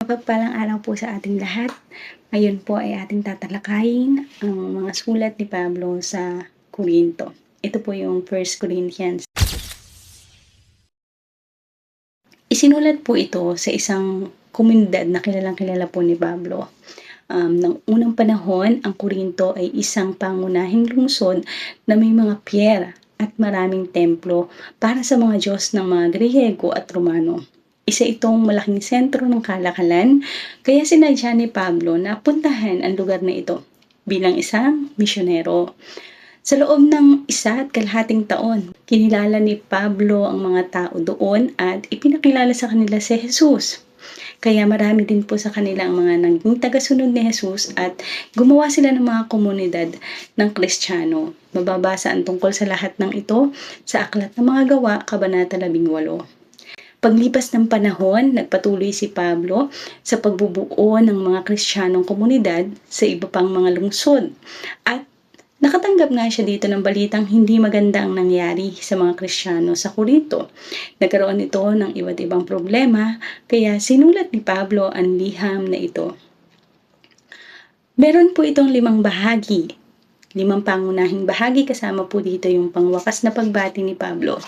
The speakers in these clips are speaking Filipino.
Mapagpalang araw po sa ating lahat. Ngayon po ay ating tatalakayin ang mga sulat ni Pablo sa Korinto. Ito po yung 1 Corinthians. Isinulat po ito sa isang komunidad na kilalang-kilala po ni Pablo. Ng unang panahon, ang Korinto ay isang pangunahing lungsod na may mga pier at maraming templo para sa mga Diyos ng mga Griyego at Romano. Isa itong malaking sentro ng kalakalan, kaya sinadya ni Pablo na puntahan ang lugar na ito bilang isang misyonero. Sa loob ng 1.5 taon, kinilala ni Pablo ang mga tao doon at ipinakilala sa kanila si Jesus. Kaya marami din po sa kanila ang mga naging tagasunod ni Jesus at gumawa sila ng mga komunidad ng Kristiyano. Mababasa ang tungkol sa lahat ng ito sa Aklat ng Mga Gawa, Kabanata 18. Paglipas ng panahon, nagpatuloy si Pablo sa pagbubuo ng mga Kristiyanong komunidad sa iba pang mga lungsod. At nakatanggap nga siya dito ng balitang hindi maganda ang nangyari sa mga Kristiyano sa Korinto. Nagkaroon ito ng iba't ibang problema, kaya sinulat ni Pablo ang liham na ito. Meron po itong 5 bahagi. 5 pangunahing bahagi, kasama po dito yung pangwakas na pagbati ni Pablo.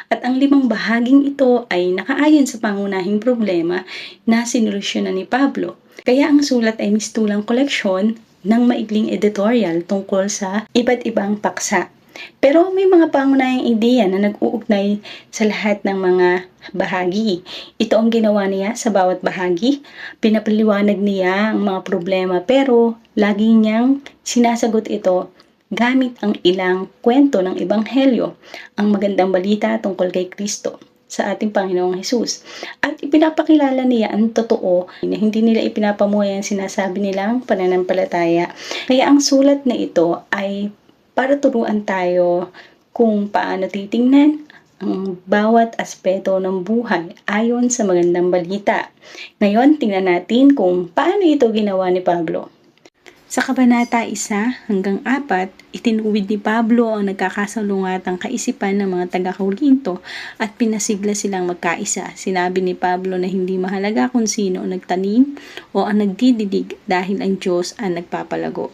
At ang 5 bahaging ito ay nakaayon sa pangunahing problema na sinolusyonan ni Pablo. Kaya ang sulat ay mistulang koleksyon ng maikling editorial tungkol sa iba't ibang paksa. Pero may mga pangunahing ideya na nag-uugnay sa lahat ng mga bahagi. Ito ang ginawa niya sa bawat bahagi. Pinapaliwanag niya ang mga problema, pero lagi niyang sinasagot ito gamit ang ilang kwento ng Ebanghelyo, ang magandang balita tungkol kay Kristo sa ating Panginoong Hesus. At ipinapakilala niya ang totoo na hindi nila ipinapamuhay ang sinasabi nilang pananampalataya. Kaya ang sulat na ito ay para turuan tayo kung paano titingnan ang bawat aspeto ng buhay ayon sa magandang balita. Ngayon, tingnan natin kung paano ito ginawa ni Pablo. Sa Kabanata 1 hanggang 4, itinuwid ni Pablo ang nagkakasalungatang kaisipan ng mga taga-Korinto at pinasigla silang magkaisa. Sinabi ni Pablo na hindi mahalaga kung sino ang nagtanim o ang nagdidilig dahil ang Diyos ang nagpapalago.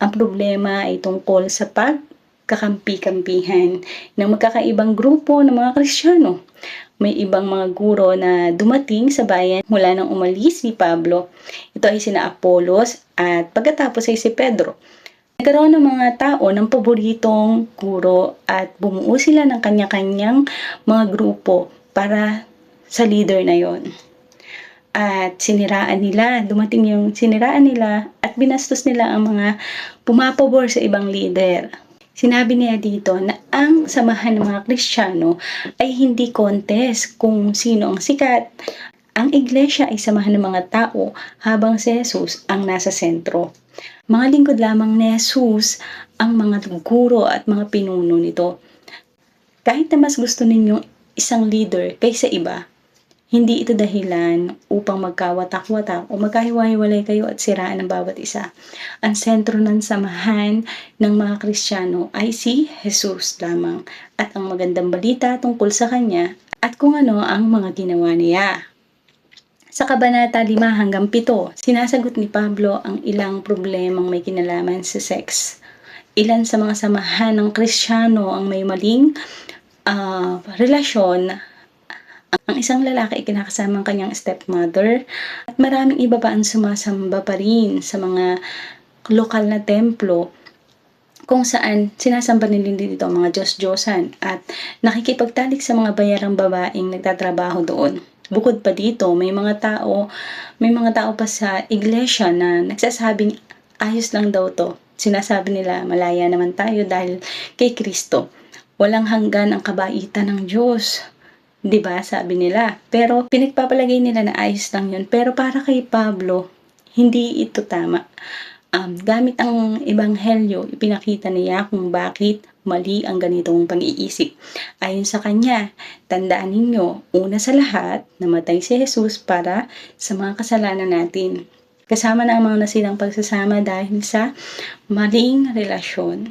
Ang problema ay tungkol sa pagkakampi-kampihan ng magkakaibang grupo ng mga Kristiyano. May ibang mga guro na dumating sa bayan mula nang umalis si Pablo. Ito ay sina Apolos at pagkatapos ay si Pedro. Nagkaroon ng mga tao ng paboritong guro at bumuo sila ng kanya-kanyang mga grupo para sa leader na yon. At dumating yung siniraan nila at binastos nila ang mga pumapabor sa ibang leader. Sinabi niya dito na ang samahan ng mga Kristiyano ay hindi contest kung sino ang sikat. Ang iglesia ay samahan ng mga tao habang si Jesus ang nasa sentro. Mga lingkod lamang ni Jesus ang mga guro at mga pinuno nito. Kahit na mas gusto ninyong isang leader kaysa iba, hindi ito dahilan upang magkawatak-watak o magkahiwa-hiwalay kayo at siraan ang bawat isa. Ang sentro ng samahan ng mga Kristiyano ay si Jesus lamang at ang magandang balita tungkol sa Kanya at kung ano ang mga ginawa niya. Sa Kabanata 5 hanggang 7, sinasagot ni Pablo ang ilang problemang may kinalaman sa sex. Ilan sa mga samahan ng Kristiyano ang may maling relasyon. Ang isang lalaki ay kinakasama ang kanyang stepmother at maraming iba pa ang sumasamba pa rin sa mga lokal na templo kung saan sinasamba nila dito ang mga Diyos-Diyosan at nakikipagtalik sa mga bayarang babaeng nagtatrabaho doon. Bukod pa dito, may mga tao pa sa iglesia na nagsasabing ayos lang daw to. Sinasabi nila malaya naman tayo dahil kay Kristo. Walang hanggan ang kabaitan ng Diyos. Diba, sabi nila. Pero pinagpapalagay nila na ayos lang yun. Pero para kay Pablo, hindi ito tama. Gamit ang Ebanghelyo, ipinakita niya kung bakit mali ang ganitong pag-iisip. Ayon sa kanya, tandaan ninyo, una sa lahat, namatay si Jesus para sa mga kasalanan natin. Kasama na ang mga nasilang pagsasama dahil sa maling relasyon.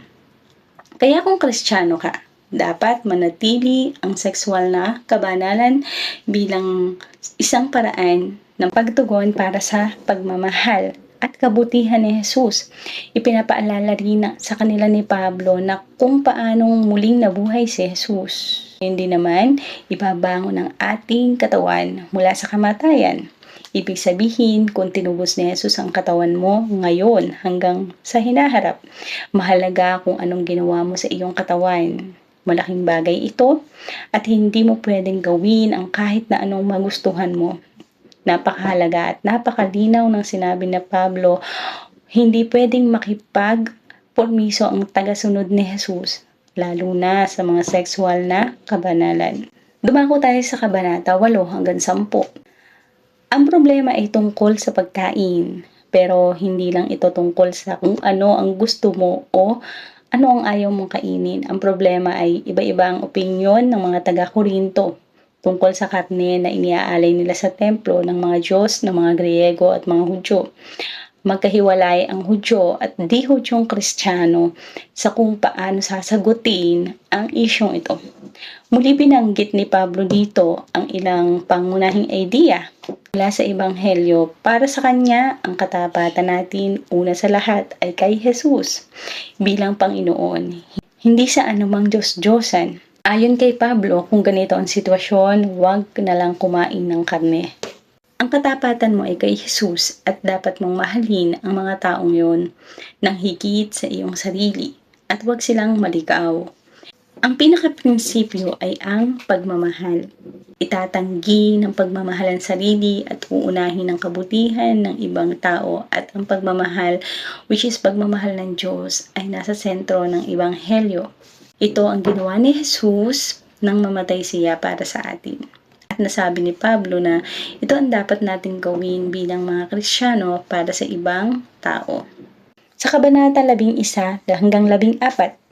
Kaya kung Kristiyano ka, dapat manatili ang sexual na kabanalan bilang isang paraan ng pagtugon para sa pagmamahal at kabutihan ni Jesus. Ipinapaalala rin sa kanila ni Pablo na kung paanong muling nabuhay si Jesus. Hindi naman ibabangon ang ating katawan mula sa kamatayan. Ibig sabihin, kung tinubos ni Jesus ang katawan mo ngayon hanggang sa hinaharap, mahalaga kung anong ginawa mo sa iyong katawan. Malaking bagay ito at hindi mo pwedeng gawin ang kahit na anong magustuhan mo. Napakahalaga at napakalinaw ng sinabi na Pablo, hindi pwedeng makipag-pormiso ang tagasunod ni Jesus, lalo na sa mga sexual na kabanalan. Dumako tayo sa kabanata 8 hanggang 10. Ang problema ay tungkol sa pagkain, pero hindi lang ito tungkol sa kung ano ang gusto mo o ano ang ayaw mong kainin. Ang problema ay iba-iba ang opinyon ng mga taga-Korinto tungkol sa karne na iniaalay nila sa templo ng mga Diyos, ng mga Griego at mga Hudyo. Magkahiwalay ang Hudyo at di-Hudyong Kristiyano sa kung paano sasagutin ang isyong ito. Muli binanggit ni Pablo dito ang ilang pangunahing idea mula sa Ebanghelyo. Para sa kanya, ang katapatan natin una sa lahat ay kay Jesus bilang Panginoon, hindi sa anumang Diyos-Diyosan. Ayon kay Pablo, kung ganito ang sitwasyon, huwag na lang kumain ng karne. Ang katapatan mo ay kay Jesus at dapat mong mahalin ang mga taong yon ng higit sa iyong sarili at huwag silang maligaw. Ang pinaka-prinsipyo ay ang pagmamahal. Itatanggi ng pagmamahal ang sarili at uunahin ang kabutihan ng ibang tao at ang pagmamahal, which is pagmamahal ng Diyos, ay nasa sentro ng Ebanghelyo. Ito ang ginawa ni Jesus nang mamatay siya para sa atin. At nasabi ni Pablo na ito ang dapat nating gawin bilang mga Kristiyano para sa ibang tao. Sa kabanata 11 hanggang 14,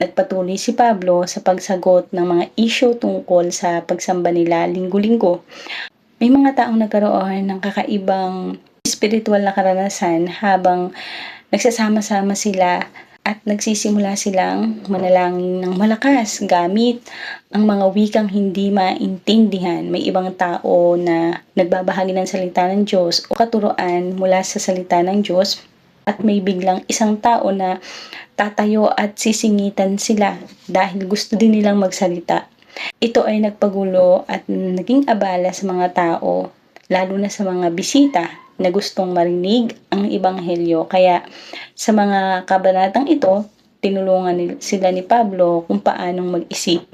nagpatuloy si Pablo sa pagsagot ng mga isyu tungkol sa pagsamba nila linggo-linggo. May mga taong nagkaroon ng kakaibang spiritual na karanasan habang nagsasama-sama sila at nagsisimula silang manalangin ng malakas gamit ang mga wikang hindi maintindihan. May ibang tao na nagbabahagi ng salita ng Diyos o katuruan mula sa salita ng Diyos at may biglang isang tao na tatayo at sisingitan sila dahil gusto din nilang magsalita. Ito ay nagpagulo at naging abala sa mga tao, lalo na sa mga bisita na gustong marinig ang Ebanghelyo. Kaya sa mga kabanatang ito, tinulungan sila ni Pablo kung paanong mag-isip.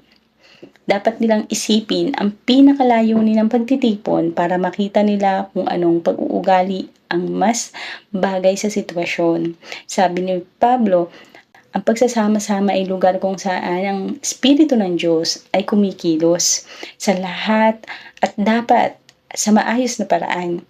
Dapat nilang isipin ang pinakalayunin ng pagtitipon para makita nila kung anong pag-uugali ang mas bagay sa sitwasyon. Sabi ni Pablo, ang pagsasama-sama ay lugar kung saan ang Espiritu ng Diyos ay kumikilos sa lahat at dapat sa maayos na paraan.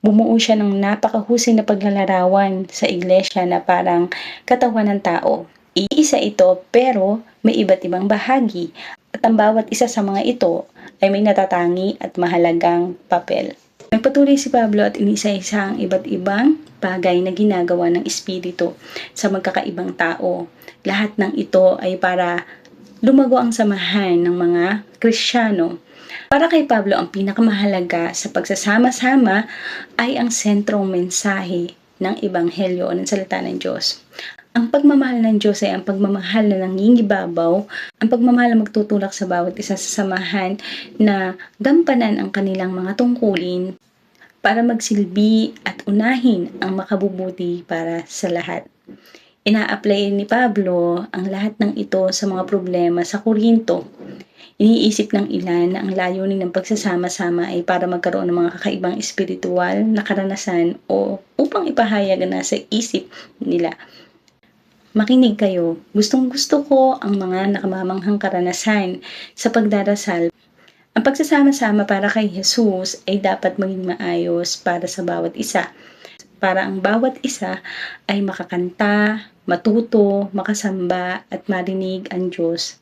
Bumuo siya ng napakahusay na paglalarawan sa iglesia na parang katawan ng tao. Iisa ito pero may iba't ibang bahagi at ang bawat isa sa mga ito ay may natatangi at mahalagang papel. Nagpatuloy si Pablo at inisa-isa ang iba't ibang bagay na ginagawa ng Espiritu sa magkakaibang tao. Lahat ng ito ay para lumago ang samahan ng mga Kristiyano. Para kay Pablo, ang pinakamahalaga sa pagsasama-sama ay ang sentrong mensahe ng Ebanghelyo o ng salita ng Diyos. Ang pagmamahal ng Diyos ay ang pagmamahal na nangingibabaw, ang pagmamahal na magtutulak sa bawat isa sa samahan na gampanan ang kanilang mga tungkulin para magsilbi at unahin ang makabubuti para sa lahat. Ina-apply ni Pablo ang lahat ng ito sa mga problema sa Korinto. Iniisip ng ilan na ang layunin ng pagsasama-sama ay para magkaroon ng mga kakaibang espiritual na karanasan o upang ipahayag na sa isip nila. Makinig kayo, gustong-gusto ko ang mga nakamamanghang karanasan sa pagdarasal. Ang pagsasama-sama para kay Jesus ay dapat maging maayos para sa bawat isa. Para ang bawat isa ay makakanta, matuto, makasamba at marinig ang Diyos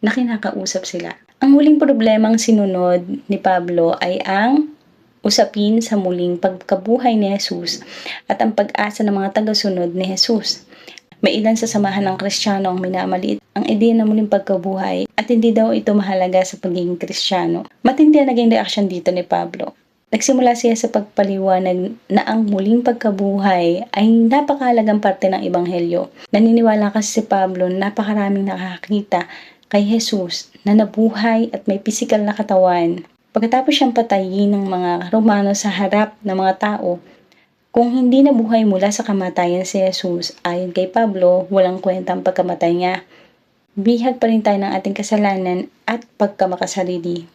na kinakausap sila. Ang huling problemang sinunod ni Pablo ay ang usapin sa muling pagkabuhay ni Jesus at ang pag-asa ng mga tagasunod ni Jesus. May ilan sa samahan ng Kristiyano ang minamaliit ang ideya ng muling pagkabuhay at hindi daw ito mahalaga sa pagiging Kristiyano. Matindi ang naging reaksyon dito ni Pablo. Nagsimula siya sa pagpaliwanag na ang muling pagkabuhay ay napakahalagang parte ng Ebanghelyo. Naniniwala kasi si Pablo na napakaraming nakakakita kay Jesus na nabuhay at may pisikal na katawan. Pagkatapos siyang patayin ng mga Romano sa harap ng mga tao, kung hindi nabuhay mula sa kamatayan si Jesus, ayon kay Pablo, walang kwentang pagkamatay niya. Bihag pa rin tayo ng ating kasalanan at pagkamakasarili.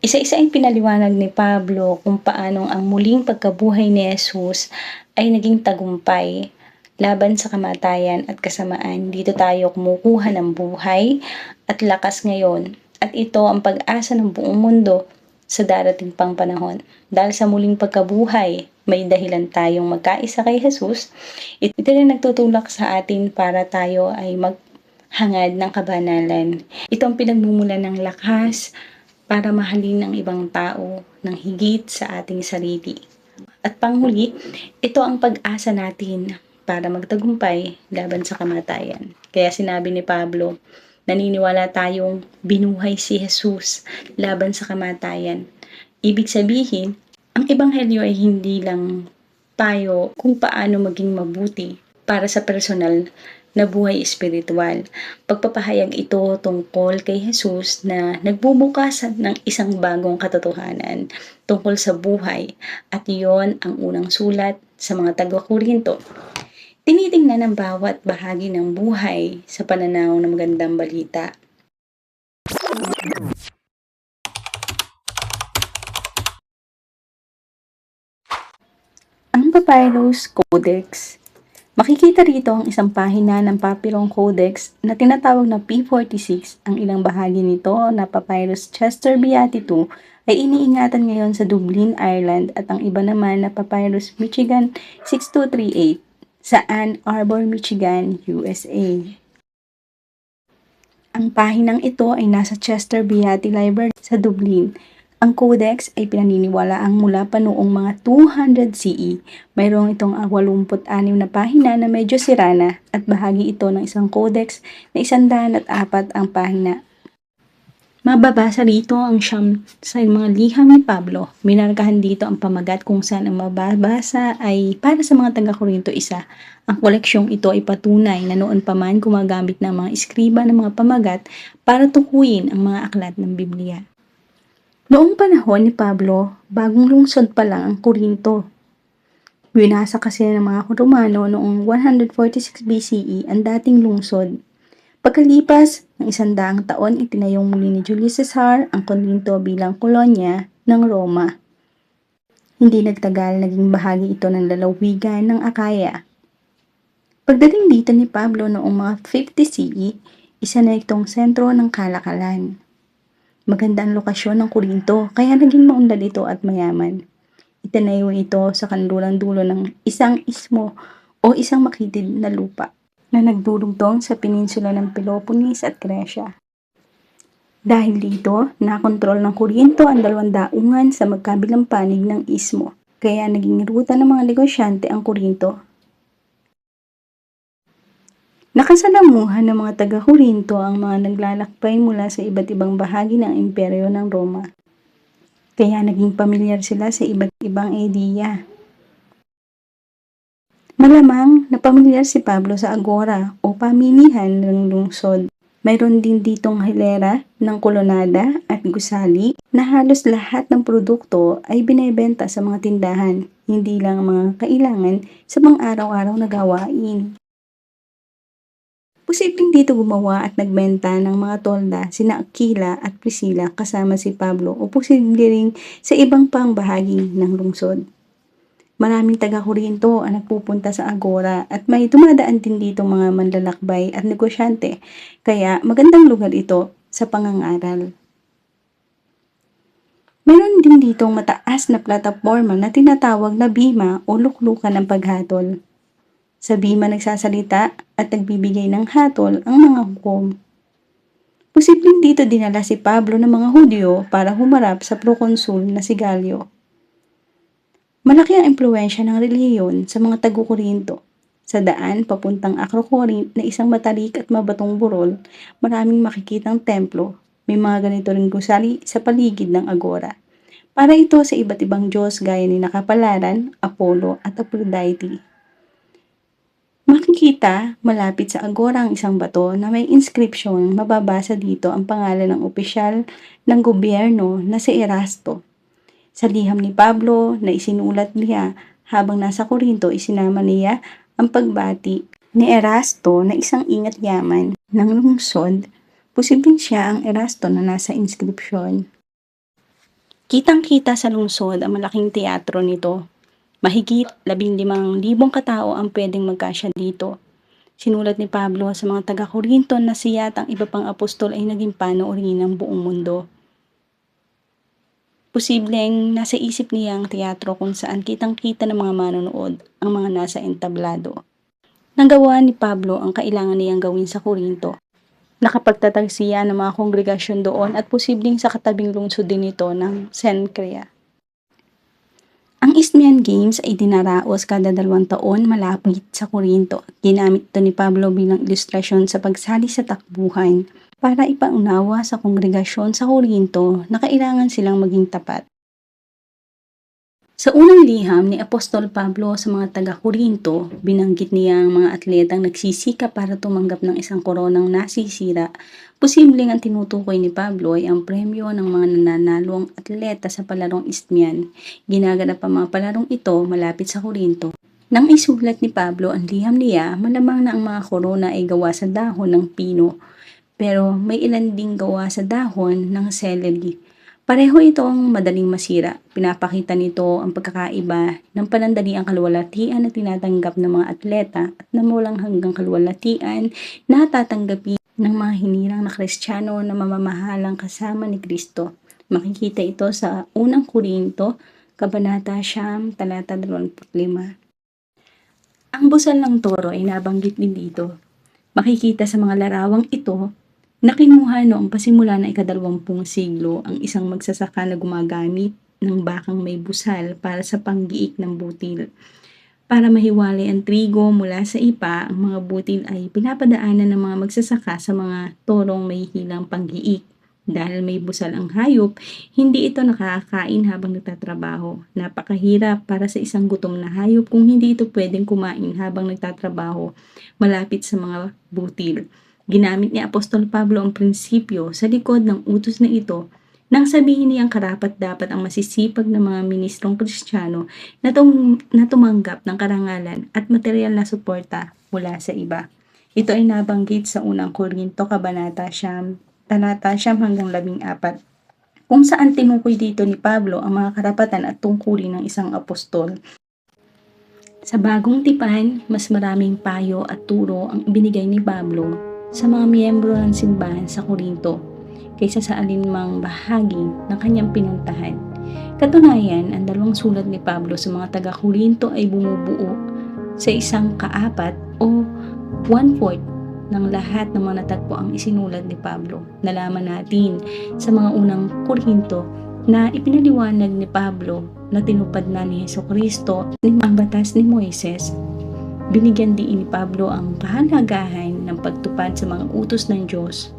Isa-isa ang pinaliwanag ni Pablo kung paanong ang muling pagkabuhay ni Jesus ay naging tagumpay laban sa kamatayan at kasamaan. Dito tayo kumukuha ng buhay at lakas ngayon, at ito ang pag-asa ng buong mundo sa darating pang panahon. Dahil sa muling pagkabuhay, may dahilan tayong magkaisa kay Jesus. Ito rin nagtutulak sa atin para tayo ay maghangad ng kabanalan. Ito ang pinagmumulan ng lakas para mahalin ang ibang tao ng higit sa ating sarili. At panghuli, ito ang pag-asa natin para magtagumpay laban sa kamatayan. Kaya sinabi ni Pablo, naniniwala tayong binuhay si Jesus laban sa kamatayan. Ibig sabihin, ang Ebanghelyo ay hindi lang payo kung paano maging mabuti para sa personal na buhay espiritual. Pagpapahayag ito tungkol kay Jesus na nagbubukas ng isang bagong katotohanan tungkol sa buhay, at iyon ang unang sulat sa mga taga-Korinto. Tinitingnan ang bawat bahagi ng buhay sa pananaw ng magandang balita. Ang Papyrus Codex. Makikita rito ang isang pahina ng Papyrus Codex na tinatawag na P46. Ang ilang bahagi nito na Papyrus Chester Beatty II ay iniingatan ngayon sa Dublin, Ireland, at ang iba naman na Papyrus Michigan 6238 sa Ann Arbor, Michigan, USA. Ang pahinang ito ay nasa Chester Beatty Library sa Dublin. Ang codex ay pinaniniwalaang mula pa noong mga 200 CE. Mayroong itong 86 na pahina na medyo sira na, at bahagi ito ng isang codex na 104 ang pahina. Mababasa rito ang siyam sa mga liham ni Pablo. Minarkahan dito ang pamagat kung saan ang mababasa ay para sa mga taga-Korinto isa. Ang koleksyong ito ay patunay na noon pa man gumagamit ng mga iskriba ng mga pamagat para tukuyin ang mga aklat ng Biblia. Noong panahon ni Pablo, bagong lungsod pa lang ang Korinto. Winasa kasi ng mga Romano noong 146 BCE ang dating lungsod. Pagkalipas ng 100 taon, itinayong muli ni Julius Caesar ang Korinto bilang kolonya ng Roma. Hindi nagtagal, naging bahagi ito ng lalawigan ng Akaya. Pagdating dito ni Pablo noong mga 50 CE, isa na itong sentro ng kalakalan. Maganda ang lokasyon ng Korinto, kaya naging maunlad ito at mayaman. Itinayo ito sa kanluran dulo ng isang ismo o isang makitid na lupa na nagdurugtong sa peninsula ng Peloponnese at Gresya. Dahil dito, nakontrol ng Korinto ang 2 daungan sa magkabilang panig ng ismo, kaya naging ruta ng mga negosyante ang Korinto. Nakasalamuhan ng mga taga-Korinto ang mga naglalakbay mula sa iba't ibang bahagi ng imperyo ng Roma. Kaya naging pamilyar sila sa iba't ibang ideya. Malamang na pamilyar si Pablo sa agora o pamilihan ng lungsod. Mayroon din ditong hilera ng kolonada at gusali na halos lahat ng produkto ay binebenta sa mga tindahan, hindi lang mga kailangan sa mga araw-araw na gawain. Posibleng dito gumawa at nagbenta ng mga tolda sina Aquila at Priscilla kasama si Pablo, o posible ring sa ibang pang bahagi ng lungsod. Maraming taga-Korinto ang nagpupunta sa agora at may dumadaan din dito mga manlalakbay at negosyante, kaya magandang lugar ito sa pangangaral. Meron din ditong mataas na plataforma na tinatawag na bima o luklukan ng paghatol. Sa bima nagsasalita at nagbibigay ng hatol ang mga hukom. Posibleng dito dinala si Pablo ng mga Hudyo para humarap sa prokonsul na si Gallio. Malaki ang impluwensya ng relihiyon sa mga taga-Korinto. Sa daan papuntang Acrocorinth na isang matalik at mabatong burol, maraming makikitang templo. May mga ganito ring gusali sa paligid ng agora. Para ito sa iba't ibang Diyos gaya ni Kapalaran, Apollo at Aphrodite. Makikita malapit sa agora ang isang bato na may inskripsyon. Mababasa dito ang pangalan ng opisyal ng gobyerno na si Erasto. Sa liham ni Pablo na isinulat niya habang nasa Korinto, isinama niya ang pagbati ni Erasto na isang ingat yaman ng lungsod. Posibleng siya ang Erasto na nasa inskripsyon. Kitang-kita sa lungsod ang malaking teatro nito. Mahigit 15,000 katao ang pwedeng magkasya dito. Sinulat ni Pablo sa mga taga-Korinto na siya at ang iba pang apostol ay naging panoorin ng buong mundo. Posibleng nasa isip niya ang teatro kung saan kitang-kita ng mga manonood ang mga nasa entablado. Nagawa ni Pablo ang kailangan niyang gawin sa Korinto. Nakapagtatag siya ng mga kongregasyon doon at posibleng sa katabing lungsod din ito ng Cenchrea. Ang Isthmian Games ay dinaraos kada 2 taon malapit sa Korinto. Ginamit ito ni Pablo bilang ilustrasyon sa pagsali sa takbuhan para ipaunawa sa kongregasyon sa Korinto na kailangan silang maging tapat. Sa unang liham ni Apostol Pablo sa mga taga-Korinto, binanggit niya ang mga atletang nagsisikap para tumanggap ng isang koronang nasisira. Posibleng ang tinutukoy ni Pablo ay ang premyo ng mga nananalong atleta sa palarong Isthmian. Ginaganap ang mga palarong ito malapit sa Korinto. Nang isulat ni Pablo ang liham niya, malamang na ang mga korona ay gawa sa dahon ng pino, pero may ilan ding gawa sa dahon ng celery. Pareho itong madaling masira. Pinapakita nito ang pagkakaiba ng panandaliang kaluwalhatian na tinatanggap ng mga atleta at na walang hanggang kaluwalhatian na tatanggapin ng mga hinirang na Kristiyano na mamamahalang kasama ni Kristo. Makikita ito sa unang Korinto, Kabanata 9, talata 25. Ang busal ng toro ay nabanggit din dito. Makikita sa mga larawang ito na kinuha noong pasimula ng ika-20 siglo ang isang magsasaka na gumagamit ng bakang may busal para sa panggiik ng butil. Para mahiwalay ang trigo mula sa ipa, ang mga butil ay pinapadaanan ng mga magsasaka sa mga torong may hilang panggiik. Dahil may busal ang hayop, hindi ito nakakain habang nagtatrabaho. Napakahirap para sa isang gutom na hayop kung hindi ito pwedeng kumain habang nagtatrabaho malapit sa mga butil. Ginamit ni Apostol Pablo ang prinsipyo sa likod ng utos na ito nang sabihin niyang karapat-dapat ang masisipag na mga ministrong Kristiyano na tumanggap ng karangalan at material na suporta mula sa iba. Ito ay nabanggit sa unang Korinto, Kabanata 9, talata 9 hanggang 14, kung saan tinukoy dito ni Pablo ang mga karapatan at tungkulin ng isang apostol. Sa bagong tipan, mas maraming payo at turo ang ibinigay ni Pablo sa mga miyembro ng simbahan sa Korinto kaysa sa alinmang bahagi ng kanyang pinuntahan. Katunayan, ang 2 sulat ni Pablo sa mga taga-Korinto ay bumubuo sa isang kaapat o 1/4 ng lahat ng mga natagpo ang isinulat ni Pablo. Nalaman natin sa mga unang Korinto na ipinaliwanag ni Pablo na tinupad na ni Jesucristo ang batas ni Moises. Binigyan din ni Pablo ang kahalagahan ng pagtupad sa mga utos ng Diyos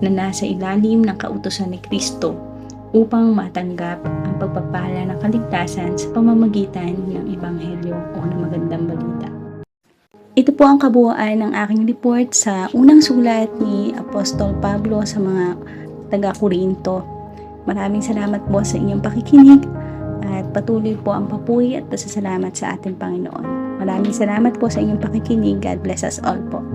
na nasa ilalim ng kautusan ni Kristo upang matanggap ang pagpapala ng kaligtasan sa pamamagitan ng Ebanghelyo o ng magandang balita. Ito po ang kabuuan ng aking report sa unang sulat ni Apostol Pablo sa mga taga-Korinto. Maraming salamat po sa inyong pakikinig at patuloy po ang papuri at pasasalamat sa ating Panginoon. Maraming salamat po sa inyong pakikinig. God bless us all po.